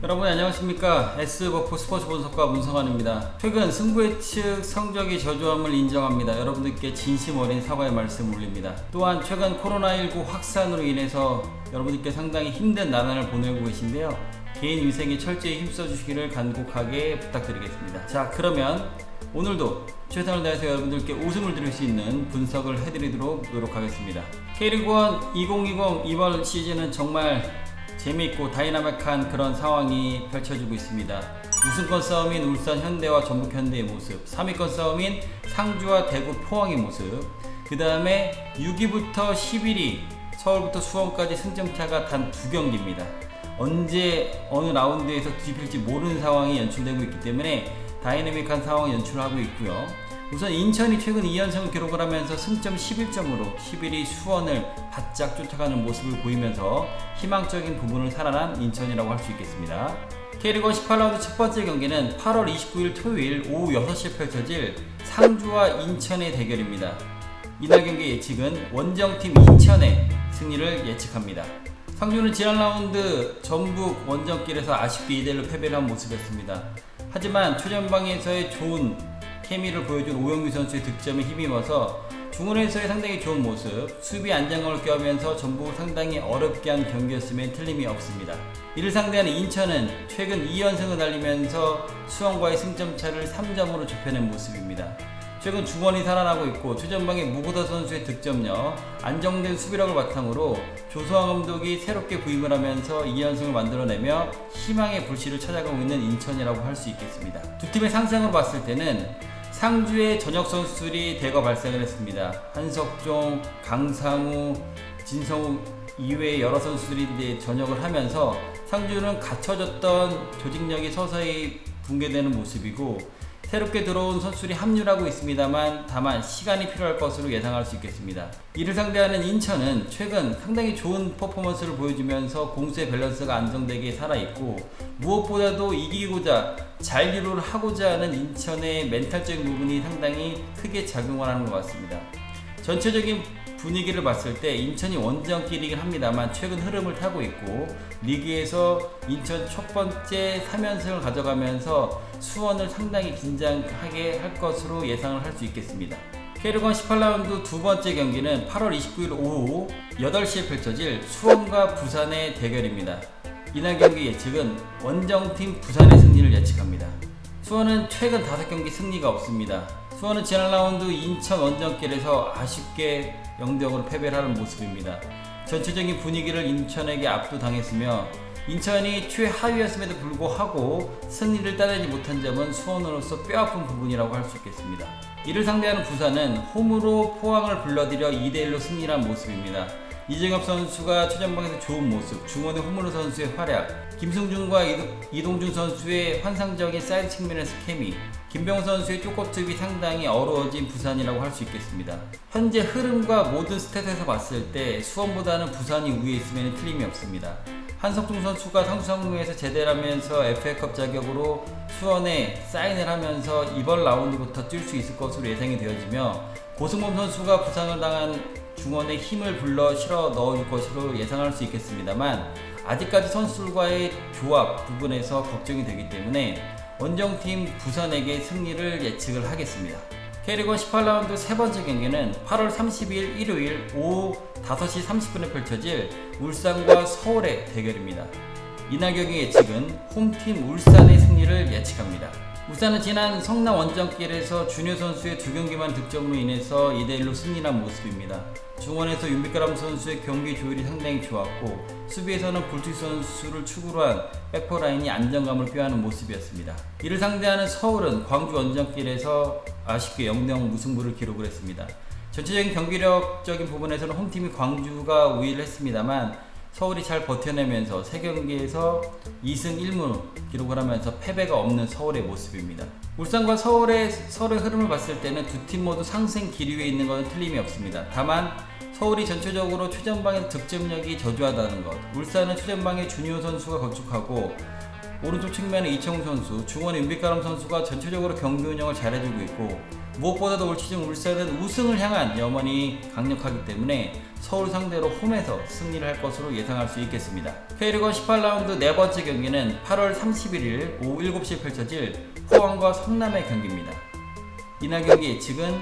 여러분 안녕하십니까. S버프 스포츠 분석가 문성환입니다. 최근 승부 예측 성적이 저조함을 인정합니다. 여러분들께 진심 어린 사과의 말씀 올립니다. 또한 최근 코로나19 확산으로 인해서 여러분들께 상당히 힘든 나날을 보내고 계신데요. 개인 위생에 철저히 힘써 주시기를 간곡하게 부탁드리겠습니다. 자, 그러면 오늘도 최선을 다해서 여러분들께 웃음을 드릴 수 있는 분석을 해드리도록 노력하겠습니다. K리그1 2020 이번 시즌은 정말 재미있고 다이나믹한 그런 상황이 펼쳐지고 있습니다. 우승권 싸움인 울산 현대와 전북 현대의 모습, 3위권 싸움인 상주와 대구 포항의 모습, 그 다음에 6위부터 11위 서울부터 수원까지 승점차가 단 2경기입니다. 언제 어느 라운드에서 뒤집힐지 모르는 상황이 연출되고 있기 때문에 다이내믹한 상황을 연출하고 있고요. 우선 인천이 최근 2연승을 기록을 하면서 승점 11점으로 11위 수원을 바짝 쫓아가는 모습을 보이면서 희망적인 부분을 살아난 인천이라고 할 수 있겠습니다. K리그 18라운드 첫 번째 경기는 8월 29일 토요일 오후 6시에 펼쳐질 상주와 인천의 대결입니다. 이날 경기 예측은 원정팀 인천의 승리를 예측합니다. 상주는 지난 라운드 전북 원정길에서 아쉽게 2대1로 패배를 한 모습이었습니다. 하지만 초전방에서의 좋은 케미를 보여준 오영규 선수의 득점에 힘입어서 중원에서의 상당히 좋은 모습, 수비 안정감을 껴하면서 전북을 상당히 어렵게 한 경기였음에 틀림이 없습니다. 이를 상대하는 인천은 최근 2연승을 달리면서 수원과의 승점차를 3점으로 좁혀낸 모습입니다. 최근 중원이 살아나고 있고 최전방의 무고다 선수의 득점력, 안정된 수비력을 바탕으로 조성환 감독이 새롭게 부임을 하면서 2연승을 만들어내며 희망의 불씨를 찾아가고 있는 인천이라고 할 수 있겠습니다. 두 팀의 상승으로 봤을 때는 상주의 전역 선수들이 대거 발생을 했습니다. 한석종, 강상우, 진성우 이외의 여러 선수들이 이제 전역을 하면서 상주는 갖춰졌던 조직력이 서서히 붕괴되는 모습이고, 새롭게 들어온 선수들이 합류하고 있습니다만 다만 시간이 필요할 것으로 예상할 수 있겠습니다. 이를 상대하는 인천은 최근 상당히 좋은 퍼포먼스를 보여주면서 공수의 밸런스가 안정되게 살아있고, 무엇보다도 이기고자 잘 기록을 하고자 하는 인천의 멘탈적인 부분이 상당히 크게 작용을 하는 것 같습니다. 전체적인 분위기를 봤을 때 인천이 원정길이긴 합니다만 최근 흐름을 타고 있고, 리그에서 인천 첫 번째 3연승을 가져가면서 수원을 상당히 긴장하게 할 것으로 예상을 할 수 있겠습니다. K리그1 18라운드 두 번째 경기는 8월 29일 오후 8시에 펼쳐질 수원과 부산의 대결입니다. 이날 경기 예측은 원정팀 부산의 승리를 예측합니다. 수원은 최근 5경기 승리가 없습니다. 수원은 지난 라운드 인천 원정길에서 아쉽게 0대0으로 패배를 하는 모습입니다. 전체적인 분위기를 인천에게 압도당했으며 인천이 최하위였음에도 불구하고 승리를 따내지 못한 점은 수원으로서 뼈아픈 부분이라고 할 수 있겠습니다. 이를 상대하는 부산은 홈으로 포항을 불러들여 2대1로 승리한 모습입니다. 이정엽 선수가 최전방에서 좋은 모습, 중원의 홍문호 선수의 활약, 김승준과 이동준 선수의 환상적인 사이드 측면에서 케미, 김병호 선수의 쪼꼬투입이 상당히 어우러진 부산이라고 할 수 있겠습니다. 현재 흐름과 모든 스탯에서 봤을 때 수원보다는 부산이 우위에 있으면 틀림이 없습니다. 한석중 선수가 상수상무에서 제대를 하면서 FA컵 자격으로 수원에 사인을 하면서 이번 라운드부터 뛸 수 있을 것으로 예상이 되어지며, 고승범 선수가 부상을 당한 중원에 힘을 불러 실어 넣어줄 것으로 예상할 수 있겠습니다만 아직까지 선수들과의 조합 부분에서 걱정이 되기 때문에 원정팀 부산에게 승리를 예측을 하겠습니다. K리그1 18라운드 세 번째 경기는 8월 30일 일요일 오후 5시 30분에 펼쳐질 울산과 서울의 대결입니다. 이날 경기 예측은 홈팀 울산의 승리를 예측합니다. 울산은 지난 성남 원정길에서 준효 선수의 2경기만 득점으로 인해서 2대1로 승리한 모습입니다. 중원에서 윤빛가람 선수의 경기 조율이 상당히 좋았고, 수비에서는 불투 선수를 축으로 한 백포라인이 안정감을 표하는 모습이었습니다. 이를 상대하는 서울은 광주 원정길에서 아쉽게 0대0 무승부를 기록을 했습니다. 전체적인 경기력적인 부분에서는 홈팀이 광주가 우위를 했습니다만 서울이 잘 버텨내면서 3경기에서 2승 1무 기록을 하면서 패배가 없는 서울의 모습입니다. 울산과 서울의 흐름을 봤을 때는 두 팀 모두 상승 길 위에 있는 것은 틀림이 없습니다. 다만 서울이 전체적으로 최전방에서 득점력이 저조하다는 것, 울산은 최전방에 준효 선수가 건축하고 오른쪽 측면에 이청우 선수, 중원에 윤빛가람 선수가 전체적으로 경기 운영을 잘해주고 있고, 무엇보다도 올 시즌 울산은 우승을 향한 염원이 강력하기 때문에 서울 상대로 홈에서 승리를 할 것으로 예상할 수 있겠습니다. K리그 18라운드 네 번째 경기는 8월 31일 오후 7시에 펼쳐질 포항과 성남의 경기입니다. 이날 경기 예측은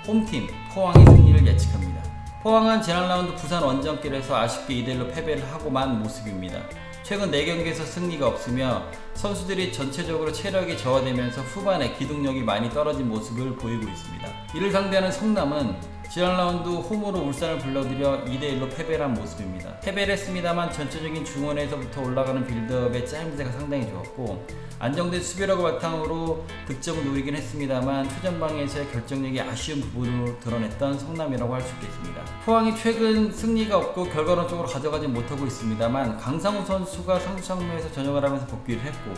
홈팀 포항이 승리를 예측합니다. 포항은 지난 라운드 부산 원정길에서 아쉽게 2대1로 패배를 하고만 모습입니다. 최근 4경기에서 승리가 없으며 선수들이 전체적으로 체력이 저하되면서 후반에 기동력이 많이 떨어진 모습을 보이고 있습니다. 이를 상대하는 성남은 지난 라운드 홈으로 울산을 불러들여 2대1로 패배를 한 모습입니다. 패배를 했습니다만 전체적인 중원에서부터 올라가는 빌드업의 짜임새가 상당히 좋았고 안정된 수비력을 바탕으로 득점을 노리긴 했습니다만 초전방에서의 결정력이 아쉬운 부분으로 드러냈던 성남이라고 할 수 있겠습니다. 포항이 최근 승리가 없고 결과론적으로 가져가지 못하고 있습니다만 강상우 선수가 상주상무에서 전역을 하면서 복귀를 했고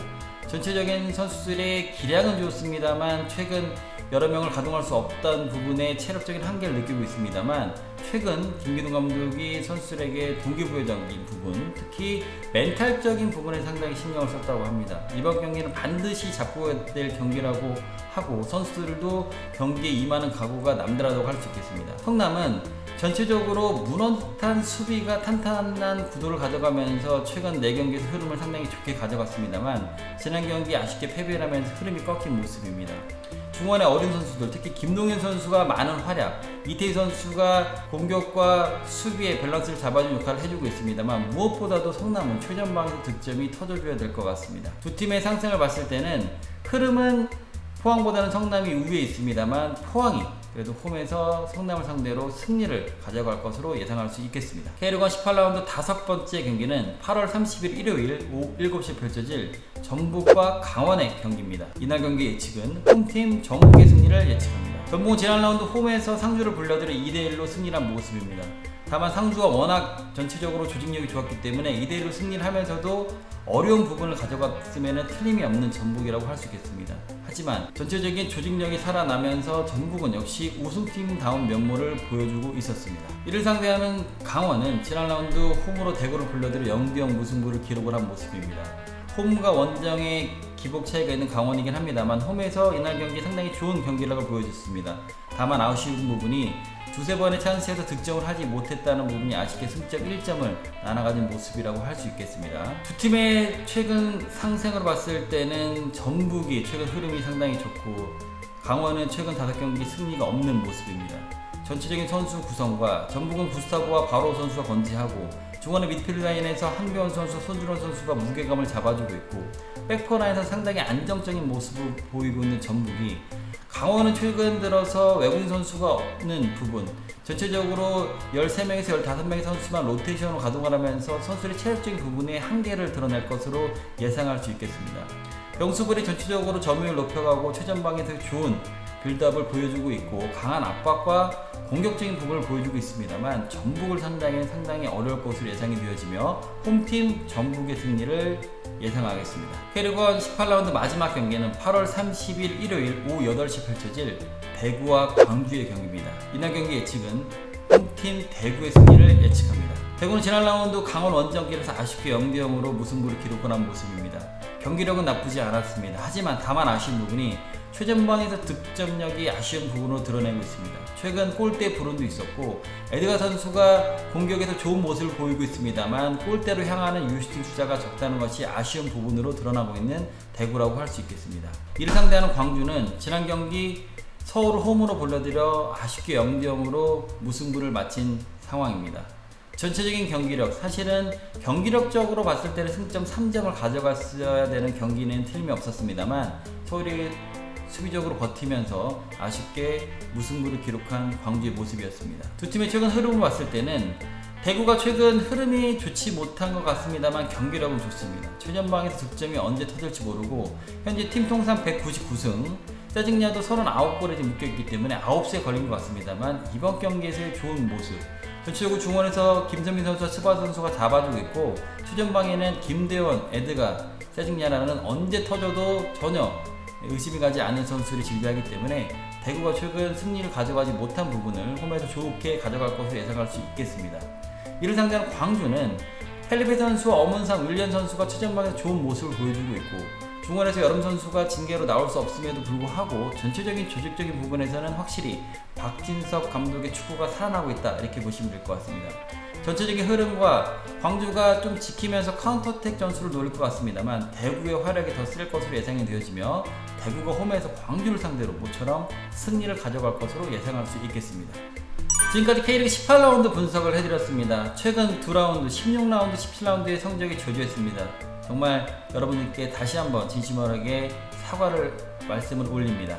전체적인 선수들의 기량은 좋습니다만 최근 여러 명을 가동할 수 없던 부분에 체력적인 한계를 느끼고 있습니다만 최근 김기동 감독이 선수들에게 동기부여적인 부분, 특히 멘탈적인 부분에 상당히 신경을 썼다고 합니다. 이번 경기는 반드시 잡고 될 경기라고 하고 선수들도 경기에 임하는 각오가 남다르다고 할 수 있겠습니다. 성남은 전체적으로 무너진 듯한 수비가 탄탄한 구도를 가져가면서 최근 4경기에서 흐름을 상당히 좋게 가져갔습니다만 지난 경기 아쉽게 패배를 하면서 흐름이 꺾인 모습입니다. 중원의 어린 선수들, 특히 김동현 선수가 많은 활약, 이태희 선수가 공격과 수비의 밸런스를 잡아주는 역할을 해주고 있습니다만 무엇보다도 성남은 최전방에서 득점이 터져줘야 될 것 같습니다. 두 팀의 상승을 봤을 때는 흐름은 포항보다는 성남이 우위에 있습니다만 포항이 그래도 홈에서 성남을 상대로 승리를 가져갈 것으로 예상할 수 있겠습니다. K리그 18라운드 5번째 경기는 8월 30일 일요일 오후 7시에 펼쳐질 전북과 강원의 경기입니다. 이날 경기 예측은 홈팀 전북의 승리를 예측합니다. 전북은 지난 라운드 홈에서 상주를 불러들여 2대1로 승리한 모습입니다. 다만 상주가 워낙 전체적으로 조직력이 좋았기 때문에 2대1로 승리를 하면서도 어려운 부분을 가져갔음에는 틀림이 없는 전북이라고 할 수 있겠습니다. 하지만 전체적인 조직력이 살아나면서 전북은 역시 우승팀다운 면모를 보여주고 있었습니다. 이를 상대하는 강원은 지난 라운드 홈으로 대구를 불러들여 0대0 무승부를 기록을 한 모습입니다. 홈과 원정의 기복 차이가 있는 강원이긴 합니다만 홈에서 이날 경기 상당히 좋은 경기력을 보여줬습니다. 다만 아쉬운 부분이 두세 번의 찬스에서 득점을 하지 못했다는 부분이 아쉽게 승점 1점을 나눠가진 모습이라고 할 수 있겠습니다. 두 팀의 최근 상승으로 봤을 때는 전북이 최근 흐름이 상당히 좋고 강원은 최근 5경기 승리가 없는 모습입니다. 전체적인 선수 구성과 전북은 구스타보와 바로 선수가 건재하고 중원의 미드필드 라인에서 한교원 선수, 손준원 선수가 무게감을 잡아주고 있고 백퍼라인에서 상당히 안정적인 모습을 보이고 있는 전북이 강원은 최근 들어서 외국인 선수가 없는 부분 전체적으로 13명에서 15명의 선수만 로테이션으로 가동을 하면서 선수들의 체력적인 부분에 한계를 드러낼 것으로 예상할 수 있겠습니다. 병수벌이 전체적으로 점유율을 높여가고 최전방에서 좋은 빌드업을 보여주고 있고 강한 압박과 공격적인 부분을 보여주고 있습니다만 전북을 상당히 어려울 것으로 예상이 되어지며 홈팀 전북의 승리를 예상하겠습니다. K리그 18라운드 마지막 경기는 8월 30일 일요일 오후 8시 펼쳐질 대구와 광주의 경기입니다. 이날 경기 예측은 홈팀 대구의 승리를 예측합니다. 대구는 지난 라운드 강원 원정길에서 아쉽게 0대0으로 무승부를 기록한 모습입니다. 경기력은 나쁘지 않았습니다. 하지만 다만 아쉬운 부분이 최전방에서 득점력이 아쉬운 부분으로 드러내고 있습니다. 최근 골대 불운도 있었고 에드가 선수가 공격에서 좋은 모습을 보이고 있습니다만 골대로 향하는 유슈팅 숫자가 적다는 것이 아쉬운 부분으로 드러나고 있는 대구라고 할 수 있겠습니다. 이를 상대하는 광주는 지난 경기 서울을 홈으로 불러들여 아쉽게 0대0으로 무승부를 마친 상황입니다. 전체적인 경기력, 사실은 경기력적으로 봤을 때는 승점 3점을 가져갔어야 되는 경기는 틀림이 없었습니다만 서울이 수비적으로 버티면서 아쉽게 무승부를 기록한 광주의 모습이었습니다. 두 팀의 최근 흐름을 봤을 때는 대구가 최근 흐름이 좋지 못한 것 같습니다만 경기력은 좋습니다. 최전방에서 득점이 언제 터질지 모르고 현재 팀 통산 199승, 세징야도 39골에 묶여있기 때문에 9수에 걸린 것 같습니다만 이번 경기에서의 좋은 모습, 전체적으로 중원에서 김선민 선수와 스바 선수가 잡아주고 있고 최전방에는 김대원, 에드가, 세징야라는 언제 터져도 전혀 의심이 가지 않는 선수들이 질비하기 때문에 대구가 최근 승리를 가져가지 못한 부분을 홈에서 좋게 가져갈 것으로 예상할 수 있겠습니다. 이를 상대하는 광주는 펠리페 선수와 엄은상, 윌리안 선수가 최전방에서 좋은 모습을 보여주고 있고 중원에서 여름 선수가 징계로 나올 수 없음에도 불구하고 전체적인 조직적인 부분에서는 확실히 박진섭 감독의 축구가 살아나고 있다, 이렇게 보시면 될 것 같습니다. 전체적인 흐름과 광주가 좀 지키면서 카운터택 전술을 노릴 것 같습니다만 대구의 활약이 더 쓸 것으로 예상이 되어지며 대구가 홈에서 광주를 상대로 모처럼 승리를 가져갈 것으로 예상할 수 있겠습니다. 지금까지 K리그 18라운드 분석을 해드렸습니다. 최근 2라운드, 16라운드, 17라운드의 성적이 저조했습니다. 정말 여러분들께 다시 한번 진심어하게 사과를 말씀을 올립니다.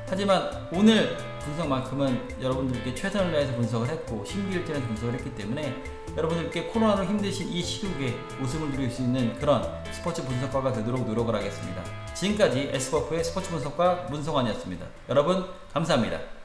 하지만 오늘 분석만큼은 여러분들께 최선을 다해서 분석을 했고 심기일전에서 분석을 했기 때문에 여러분들께 코로나로 힘드신 이 시국에 웃음을 드릴 수 있는 그런 스포츠 분석가가 되도록 노력을 하겠습니다. 지금까지 S버프의 스포츠 분석가 문성환이었습니다. 여러분 감사합니다.